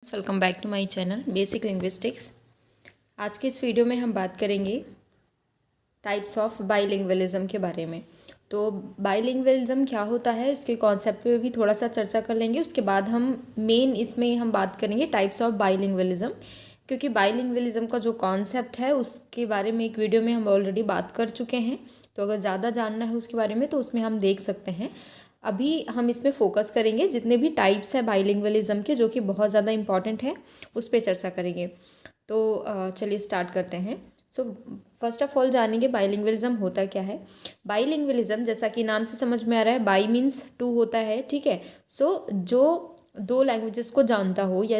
Welcome back to my channel basic linguistics. आज के इस वीडियो में हम बात करेंगे टाइप्स ऑफ बाइलिंगुअलिज्म के बारे में। तो बाइलिंगुअलिज्म क्या होता है उसके कॉन्सेप्ट पे भी थोड़ा सा चर्चा कर लेंगे। उसके बाद हम इसमें हम बात करेंगे टाइप्स ऑफ बाइलिंगुअलिज्म, क्योंकि बाइलिंगुअलिज्म का जो कॉन्सेप्ट है उसके बारे में एक वीडियो में हम ऑलरेडी बात कर चुके हैं। तो अगर ज़्यादा जानना है उसके बारे में तो उसमें हम देख सकते हैं। अभी हम इसमें फोकस करेंगे जितने भी टाइप्स है बाइलिंगुअलिज्म के, जो कि बहुत ज़्यादा इंपॉर्टेंट है, उस पर चर्चा करेंगे। तो चलिए स्टार्ट करते हैं। सो फर्स्ट ऑफ ऑल जानेंगे बाइलिंगुअलिज्म होता क्या है। बाइलिंगुअलिज्म जैसा कि नाम से समझ में आ रहा है, बाई मीन्स टू होता है, ठीक है। सो जो दो लैंग्वेजेस को जानता हो या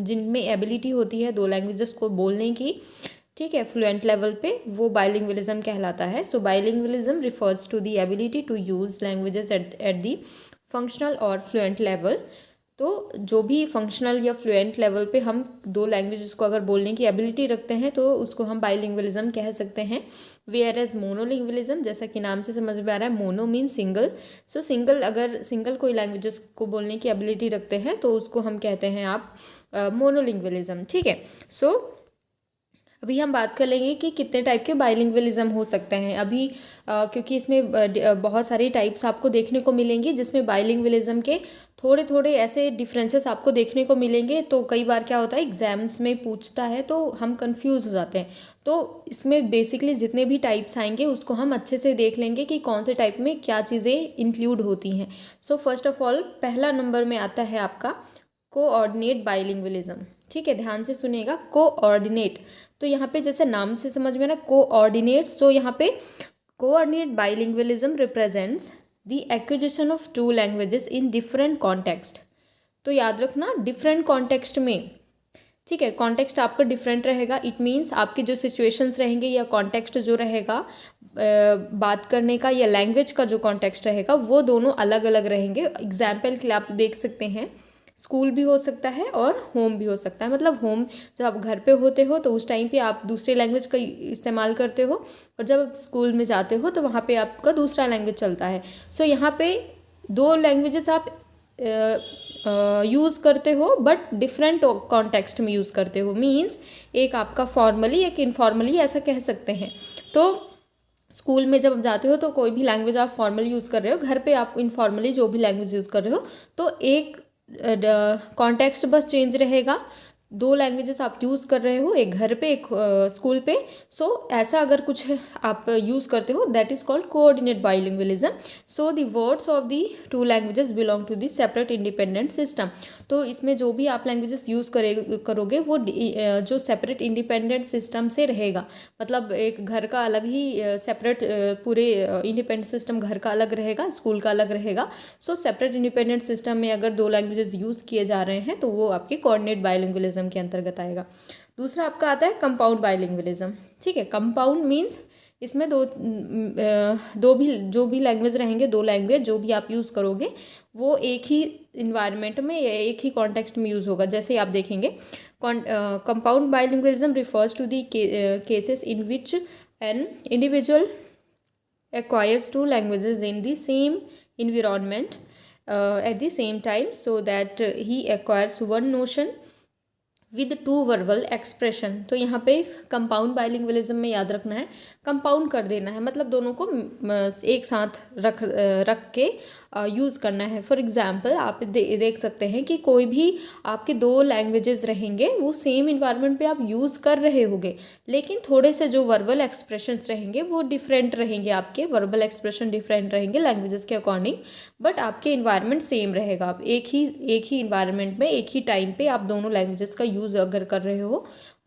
जिनमें एबिलिटी होती है दो लैंग्वेजेस को बोलने की, ठीक है, फ्लुएंट लेवल पे, वो बाइलिंगुअलिज्म कहलाता है। So bilingualism refers to the ability to use languages at the functional or fluent level. तो जो भी फंक्शनल या फ्लुएंट लेवल पे हम दो लैंग्वेजेस को अगर बोलने की एबिलिटी रखते हैं तो उसको हम बाइलिंगुअलिज्म कह सकते हैं। वेयर एज मोनोलिंगुअलिज्म, जैसा कि नाम से समझ में आ रहा है, मोनो मीन सिंगल। सो अगर सिंगल कोई लैंग्वेजेस को बोलने की एबिलिटी रखते हैं तो उसको हम कहते हैं आप मोनोलिंगुअलिज्म, ठीक है। सो अभी हम बात कर लेंगे कि कितने टाइप के बाइलिंगुअलिज्म हो सकते हैं। अभी क्योंकि इसमें बहुत सारी टाइप्स आपको देखने को मिलेंगी, जिसमें बाइलिंगुअलिज्म के थोड़े थोड़े ऐसे डिफरेंसेस आपको देखने को मिलेंगे। तो कई बार क्या होता है, एग्जाम्स में पूछता है तो हम कंफ्यूज हो जाते हैं। तो इसमें बेसिकली जितने भी टाइप्स आएंगे उसको हम अच्छे से देख लेंगे कि कौन से टाइप में क्या चीज़ें इंक्लूड होती हैं। सो फर्स्ट ऑफ ऑल पहला नंबर में आता है आपका कोऑर्डिनेट बाइलिंगुअलिज्म, ठीक है। ध्यान से सुनिएगा, कोऑर्डिनेट। तो यहाँ पे जैसे नाम से समझ में ना, कोऑर्डिनेट। सो यहाँ पे coordinate bilingualism represents the acquisition of two languages in different context. तो याद रखना, डिफरेंट कॉन्टेक्स्ट में, ठीक है, कॉन्टेक्स्ट आपका डिफरेंट रहेगा। इट मीन्स आपकी जो सिचुएशंस रहेंगे या कॉन्टेक्स्ट जो रहेगा बात करने का या लैंग्वेज का जो कॉन्टेक्स्ट रहेगा वो दोनों अलग अलग रहेंगे। एग्जाम्पल के लिए आप देख सकते हैं, स्कूल भी हो सकता है और होम भी हो सकता है। मतलब होम, जब आप घर पे होते हो तो उस टाइम पे आप दूसरे लैंग्वेज का इस्तेमाल करते हो, और जब आप स्कूल में जाते हो तो वहाँ पे आपका दूसरा लैंग्वेज चलता है। सो यहाँ पे दो लैंग्वेजेस आप यूज़ करते हो बट डिफरेंट कॉन्टेक्स्ट में यूज़ करते हो। मीन्स एक आपका फॉर्मली एक इनफॉर्मली, ऐसा कह सकते हैं। तो स्कूल में जब जाते हो तो कोई भी लैंग्वेज आप फॉर्मली यूज़ कर रहे हो, घर पे आप इनफॉर्मली जो भी लैंग्वेज यूज़ कर रहे हो, तो एक कॉन्टेक्स्ट बस चेंज रहेगा। दो लैंग्वेजेस आप यूज़ कर रहे हो, एक घर पे एक स्कूल पे। सो ऐसा अगर कुछ आप यूज़ करते हो, that is called coordinate bilingualism. So the words of the two languages belong to the separate independent system. तो इसमें जो भी आप लैंग्वेजेस यूज़ करोगे वो जो सेपरेट इंडिपेंडेंट सिस्टम से रहेगा। मतलब एक घर का अलग ही सेपरेट, पूरे इंडिपेंडेंट सिस्टम घर का अलग रहेगा, स्कूल का अलग रहेगा। सो सेपरेट इंडिपेंडेंट सिस्टम में अगर दो लैंग्वेजेस यूज़ किए जा रहे हैं तो वो आपके कोऑर्डिनेट बाइलिंगुअलिज्म के अंतर्गत आएगा। दूसरा आपका आता है कंपाउंड बाइलिंगुअलिज्म, ठीक है। कंपाउंड मीन्स इसमें जो भी लैंग्वेज रहेंगे, दो लैंग्वेज जो भी आप यूज़ करोगे वो एक ही इन्वायरमेंट में या एक ही कॉन्टेक्स्ट में यूज़ होगा। जैसे आप देखेंगे, compound bilingualism refers to the cases in which an individual acquires two languages in the same environment at the same time, so that he acquires one notion with two verbal expression. तो यहाँ पे compound bilingualism में याद रखना है, compound कर देना है, मतलब दोनों को एक साथ रख के यूज़ करना है। फॉर एग्जांपल आप देख सकते हैं कि कोई भी आपके दो लैंग्वेजेस रहेंगे, वो सेम इन्वायरमेंट पे आप यूज़ कर रहे होगे, लेकिन थोड़े से जो वर्बल एक्सप्रेशंस रहेंगे वो डिफरेंट रहेंगे। आपके वर्बल एक्सप्रेशन डिफरेंट रहेंगे लैंग्वेजेस के अकॉर्डिंग, बट आपके इन्वायरमेंट सेम रहेगा। आप एक ही इन्वायरमेंट में एक ही टाइम पे आप दोनों लैंग्वेजेस का यूज़ अगर कर रहे हो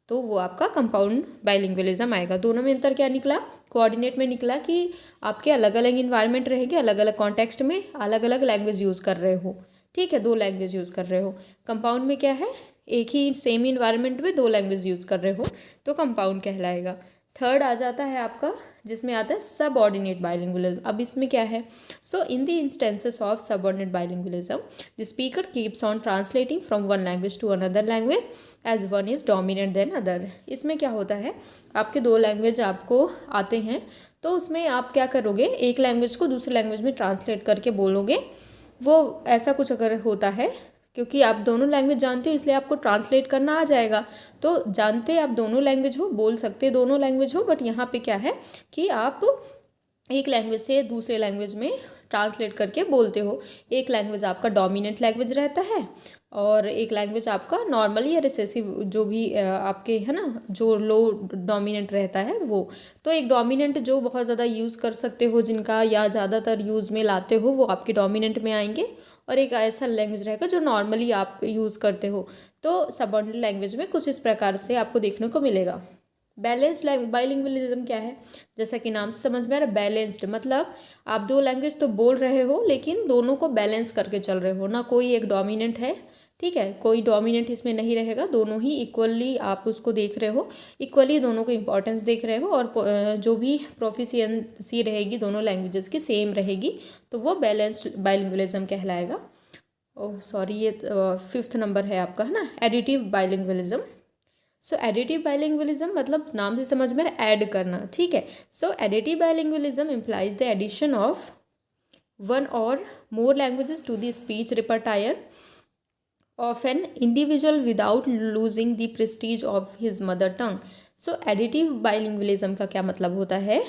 तो वो आपका कंपाउंड बाइलिंगुअलिज्म आएगा। दोनों में अंतर क्या निकला? कोऑर्डिनेट में निकला कि आपके अलग अलग इन्वायरमेंट रहेंगे, अलग अलग कॉन्टेक्स्ट में अलग अलग लैंग्वेज यूज़ कर रहे हो, ठीक है, दो लैंग्वेज यूज़ कर रहे हो। कंपाउंड में क्या है, एक ही सेम इन्वायरमेंट में दो लैंग्वेज यूज़ कर रहे हो, तो कंपाउंड कहलाएगा। थर्ड आ जाता है आपका, जिसमें आता है सबऑर्डिनेट बाइलिंगुअलिज्म। अब इसमें क्या है, so in the instances of subordinate bilingualism the speaker keeps on translating from one language to another language as one is dominant then other. इसमें क्या होता है, आपके दो लैंग्वेज आपको आते हैं तो उसमें आप क्या करोगे, एक लैंग्वेज को दूसरे लैंग्वेज में ट्रांसलेट करके बोलोगे। वो ऐसा कुछ अगर होता है क्योंकि आप दोनों लैंग्वेज जानते हो इसलिए आपको ट्रांसलेट करना आ जाएगा। तो जानते आप दोनों लैंग्वेज हो, बोल सकते दोनों लैंग्वेज हो, बट यहाँ पे क्या है कि आप एक लैंग्वेज से दूसरे लैंग्वेज में ट्रांसलेट करके बोलते हो। एक लैंग्वेज आपका डोमिनेंट लैंग्वेज रहता है और एक लैंग्वेज आपका नॉर्मली या रिसेसिव जो भी आपके है ना, जो लो डोमिनेंट रहता है वो। तो एक डोमिनेंट जो बहुत ज़्यादा यूज़ कर सकते हो, जिनका या ज़्यादातर यूज़ में लाते हो, वो आपके डोमिनेंट में आएंगे। और एक ऐसा लैंग्वेज रहेगा जो नॉर्मली आप यूज़ करते हो। तो सबऑर्डिनेट लैंग्वेज में कुछ इस प्रकार से आपको देखने को मिलेगा। बैलेंस्ड बाइलिंगुअलिज्म क्या है, जैसा कि नाम से समझ में आ रहा है, बैलेंस्ड मतलब आप दो लैंग्वेज तो बोल रहे हो लेकिन दोनों को बैलेंस करके चल रहे हो, ना कोई एक डोमिनेंट है, ठीक है, कोई डोमिनेंट इसमें नहीं रहेगा, दोनों ही इक्वली आप उसको देख रहे हो, इक्वली दोनों को इंपॉर्टेंस देख रहे हो, और जो भी प्रोफिशिएंसी रहेगी दोनों लैंग्वेजेस की सेम रहेगी, तो वो बैलेंस्ड बाइलिंगुअलिज्म कहलाएगा। ओह सॉरी, ये 5th नंबर है आपका, है ना, additive bilingualism. So additive bilingualism मतलब नाम से समझ में ऐड करना, ठीक है। So additive bilingualism implies the addition of one or more languages to the speech repertoire of an individual without losing the prestige of his mother tongue. So additive bilingualism का क्या मतलब होता है,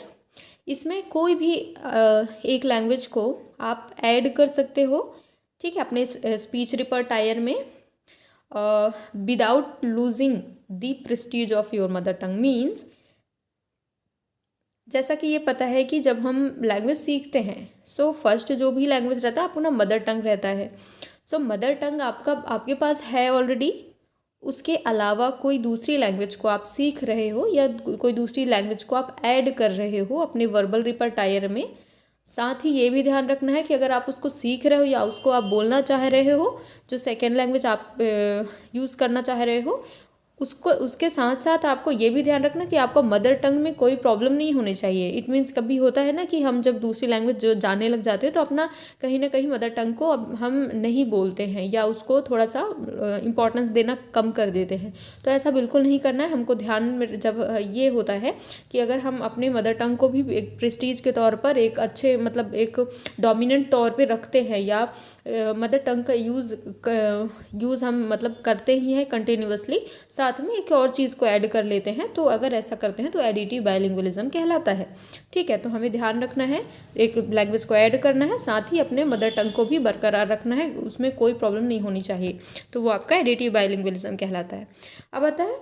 इसमें कोई भी एक लैंग्वेज को आप ऐड कर सकते हो, ठीक है, अपने स्पीच रिपर्टायर में without losing the prestige of your mother tongue. Means जैसा कि ये पता है कि जब हम लैंग्वेज सीखते हैं, सो फर्स्ट जो भी लैंग्वेज रहता है अपना मदर टंग रहता है। सो मदर टंग आपके पास है ऑलरेडी, उसके अलावा कोई दूसरी लैंग्वेज को आप सीख रहे हो या कोई दूसरी लैंग्वेज को आप ऐड कर रहे हो अपने वर्बल रिपर्टायर में। साथ ही ये भी ध्यान रखना है कि अगर आप उसको सीख रहे हो या उसको आप बोलना चाह रहे हो, जो सेकेंड लैंग्वेज आप यूज़ करना चाह रहे हो, उसके साथ साथ आपको ये भी ध्यान रखना कि आपको मदर टंग में कोई प्रॉब्लम नहीं होनी चाहिए। इट मीन्स कभी होता है ना कि हम जब दूसरी लैंग्वेज जो जानने लग जाते हैं तो अपना कहीं ना कहीं मदर टंग को अब हम नहीं बोलते हैं या उसको थोड़ा सा इम्पोर्टेंस देना कम कर देते हैं। तो ऐसा बिल्कुल नहीं करना है हमको। ध्यान में जब ये होता है कि अगर हम अपने मदर टंग को भी एक प्रेस्टीज के तौर पर एक अच्छे मतलब एक डोमिनेंट तौर पर रखते हैं या मदर टंग का यूज़ हम मतलब करते ही हैं कंटिन्यूअसली, साथ में एक और चीज़ को ऐड कर लेते हैं, तो अगर ऐसा करते हैं तो एडिटिव बाइलिंगुअलिज्म कहलाता है, ठीक है। तो हमें ध्यान रखना है, एक लैंग्वेज को ऐड करना है, साथ ही अपने मदर टंग को भी बरकरार रखना है, उसमें कोई प्रॉब्लम नहीं होनी चाहिए, तो वो आपका एडिटिव बाइलिंगुअलिज्म कहलाता है। अब आता है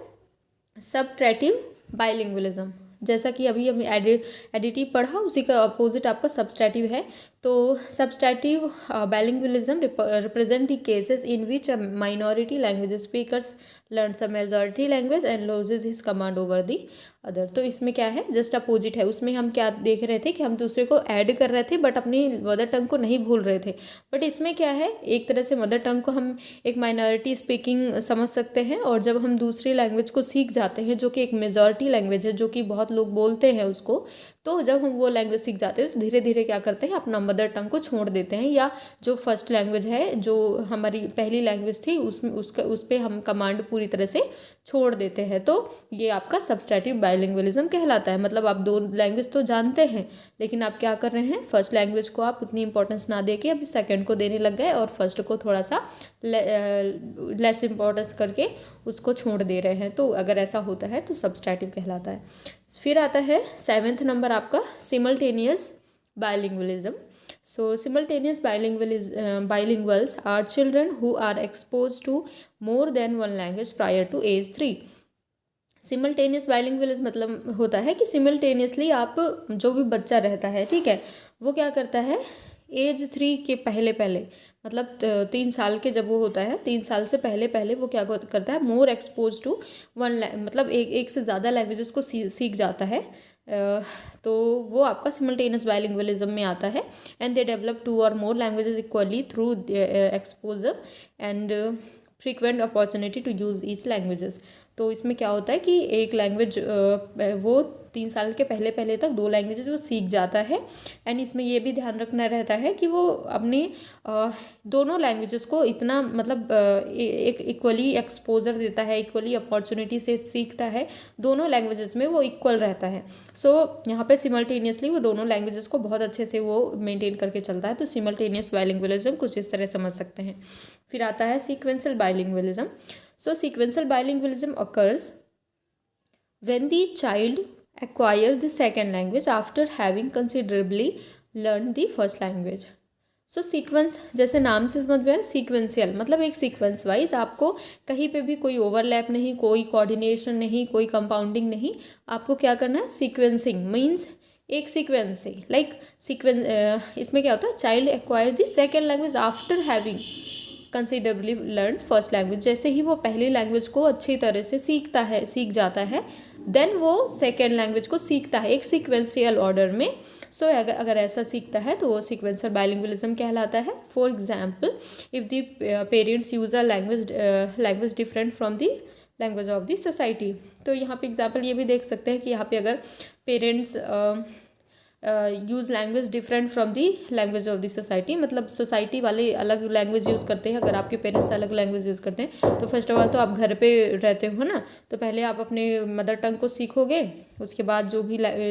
सबट्रैक्टिव बाइलिंगुअलिज्म। जैसा कि अभी हम एडिटिव पढ़ा, उसी का अपोजिट आपका सबस्ट्रैक्टिव है। तो subtractive bilingualism represent the cases in which a minority language speakers learns a majority language and loses his command over the other. तो इसमें क्या है, जस्ट अपोजिट है। उसमें हम क्या देख रहे थे कि हम दूसरे को ऐड कर रहे थे बट अपनी मदर टंग को नहीं भूल रहे थे। बट इसमें क्या है, एक तरह से मदर टंग को हम एक माइनॉरिटी स्पीकिंग समझ सकते हैं, और जब हम दूसरी लैंग्वेज को सीख जाते हैं जो कि एक मेजॉरिटी लैंग्वेज है, जो कि बहुत लोग बोलते हैं उसको, तो जब हम वो लैंग्वेज सीख जाते हैं तो धीरे धीरे क्या करते हैं, अपना मदर टंग को छोड़ देते हैं, या जो फर्स्ट लैंग्वेज है जो हमारी पहली लैंग्वेज थी उस पर हम कमांड पूरी तरह से छोड़ देते हैं। तो ये आपका सबस्ट्रैक्टिव बाइलिंगुअलिज्म कहलाता है। मतलब आप दो लैंग्वेज तो जानते हैं लेकिन आप क्या कर रहे हैं, फर्स्ट लैंग्वेज को आप उतनी इंपॉर्टेंस ना दे के अभी सेकेंड को देने लग गए और फर्स्ट को थोड़ा सा लेस इंपॉर्टेंस करके उसको छोड़ दे रहे हैं। तो अगर ऐसा होता है तो सबस्ट्रैक्टिव कहलाता है। फिर आता है 7th नंबर आपका simultaneous bilingualism. So simultaneous bilinguals are children who are exposed to more than one language prior to age 3. Simultaneous bilingualism मतलब होता है कि सिमल्टेनियसली आप जो भी बच्चा रहता है, ठीक है, वो क्या करता है, एज 3 के पहले पहले मतलब 3 साल के जब वो होता है, 3 साल से पहले पहले वो क्या करता है, मोर एक्सपोज टू वन मतलब एक से ज़्यादा लैंग्वेजेस को सीख जाता है। तो वो आपका सिमल्टेनियस बाइलिंगुअलिज्म में आता है। And they develop 2 or more languages equally through exposure and frequent opportunity to use each languages. तो इसमें क्या होता है कि एक लैंग्वेज वो 3 साल के पहले पहले तक 2 लैंग्वेजेस वो सीख जाता है। एंड इसमें ये भी ध्यान रखना रहता है कि वो अपनी दोनों लैंग्वेजेस को इतना मतलब एक इक्वली एक्सपोजर देता है, इक्वली अपॉर्चुनिटी से सीखता है, दोनों लैंग्वेजेस में वो इक्वल रहता है। सो यहाँ पे सिमल्टेनियसली वो दोनों लैंग्वेजेस को बहुत अच्छे से वो मेंटेन करके चलता है। तो सिमल्टेनियस बाइलिंगुअलिज्म कुछ इस तरह समझ सकते हैं। फिर आता है sequential bilingualism. So sequential bilingualism occurs when the child acquires the second language after having considerably learned the first language. So sequence जैसे नाम से समझ में आ रहा है, सीक्वेंशियल मतलब एक सीक्वेंस वाइज, आपको कहीं पे भी कोई ओवरलैप नहीं, कोई कोऑर्डिनेशन नहीं, कोई कंपाउंडिंग नहीं, आपको क्या करना है, सीक्वेंसिंग मीन्स एक सीक्वेंस से लाइक सीक्वेंस। इसमें क्या होता है, child acquires the second language after having considerably learn first language. जैसे ही वो पहली लैंग्वेज को अच्छी तरह से सीख जाता है, देन वो सेकेंड लैंग्वेज को सीखता है एक सीक्वेंशियल ऑर्डर में। सो अगर ऐसा सीखता है तो वो सीक्वेंशियल बाइलिंगुअलिज्म कहलाता है। For example, if the parents use a language different from the language of the society. तो यहाँ पे एग्जाम्पल ये भी देख सकते हैं कि यहाँ पे अगर parents use language different from the language of the society, मतलब सोसाइटी वाले अलग लैंग्वेज यूज़ करते हैं, अगर आपके पेरेंट्स अलग लैंग्वेज यूज़ करते हैं तो फर्स्ट ऑफ ऑल तो आप घर पे रहते हो ना, तो पहले आप अपने मदर टंग को सीखोगे, उसके बाद जो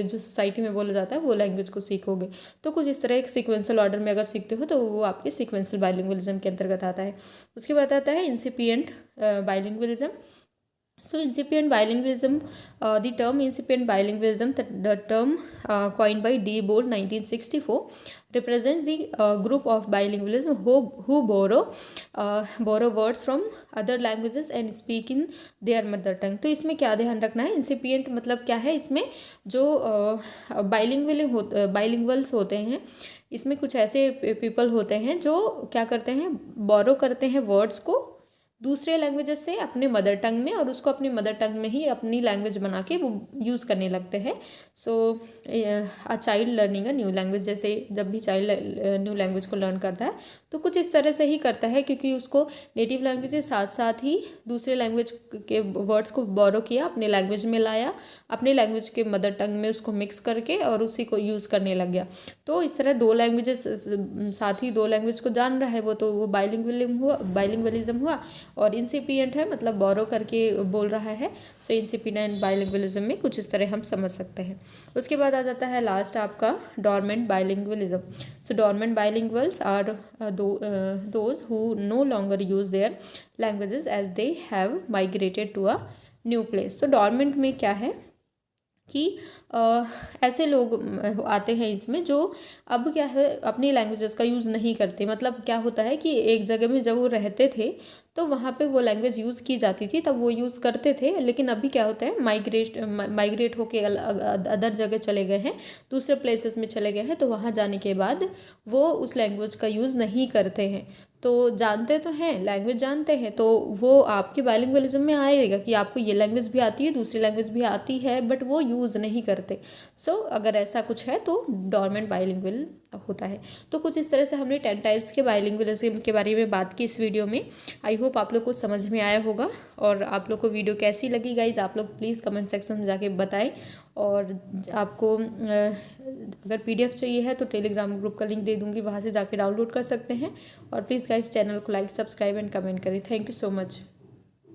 सोसाइटी में बोला जाता है वो लैंग्वेज को सीखोगे। तो कुछ इस तरह एक सीक्वेंशियल ऑर्डर में अगर सीखते हो तो वो आपके सीक्वेंशियल बाइलिंगुअलिज्म के अंतर्गत आता है। उसके बाद आता है इंसिपिएंट bilingualism. So incipient bilingualism, the term incipient bilingualism, the term coined by D. Board 1964, represents the group of bilingualism who borrow words from other languages and speak in their mother tongue। तो इसमें क्या ध्यान रखना है, incipient मतलब क्या है, इसमें जो बाइलिंगुअल्स होते हैं, इसमें कुछ ऐसे पीपल होते हैं जो क्या करते हैं, बोरो करते हैं वर्ड्स को दूसरे लैंग्वेजेस से अपने मदर टंग में, और उसको अपनी मदर टंग में ही अपनी लैंग्वेज बना के वो यूज़ करने लगते हैं। So a child learning a new language, जैसे जब भी चाइल्ड न्यू लैंग्वेज को लर्न करता है तो कुछ इस तरह से ही करता है, क्योंकि उसको नेटिव लैंग्वेज के साथ साथ ही दूसरे लैंग्वेज के वर्ड्स को बोरो किया, अपने लैंग्वेज में लाया, अपने लैंग्वेज के मदर टंग में उसको मिक्स करके और उसी को यूज़ करने लग गया। तो इस तरह दो लैंग्वेजेस साथ ही दो लैंग्वेज को जान रहा है वो, तो वो बाइलिंगुअलिज्म हुआ। और इंसिपिएंट है मतलब बोरो करके बोल रहा है। सो इंसिपिएंट बाइलिंगुअलिज्म में कुछ इस तरह हम समझ सकते हैं। उसके बाद आ जाता है लास्ट आपका dormant bilingualism. So dormant bilinguals are those who no longer use their languages as they have migrated to a new place. तो डोरमेंट में क्या है कि ऐसे लोग आते हैं इसमें जो अब क्या है अपनी लैंग्वेजेस का यूज़ नहीं करते। मतलब क्या होता है कि एक जगह में जब वो रहते थे तो वहाँ पे वो लैंग्वेज यूज़ की जाती थी, तब वो यूज़ करते थे, लेकिन अभी क्या होता है माइग्रेट होके अदर जगह चले गए हैं, दूसरे प्लेसेस में चले गए हैं, तो वहाँ जाने के बाद वो उस लैंग्वेज का यूज़ नहीं करते हैं। तो जानते तो हैं, लैंग्वेज जानते हैं, तो वो आपके बाइलिंगुअलिज्म में आएगा कि आपको ये लैंग्वेज भी आती है, दूसरी लैंग्वेज भी आती है, बट वो यूज़ नहीं करते। सो अगर ऐसा कुछ है तो डोरमेंट बाइलिंगुअल होता है। तो कुछ इस तरह से हमने 10 टाइप्स के बाइलिंगुअलिज्म के बारे में बात की इस वीडियो में। आई होप आप लोग को समझ में आया होगा। और आप लोग को वीडियो कैसी लगी गाइज, आप लोग प्लीज़ कमेंट सेक्शन में जाके बताएं। और आपको अगर PDF चाहिए है तो टेलीग्राम ग्रुप का लिंक दे दूँगी, वहाँ से जाके डाउनलोड कर सकते हैं। और प्लीज़ गाइज चैनल को लाइक, सब्सक्राइब एंड कमेंट करें। Thank you so much.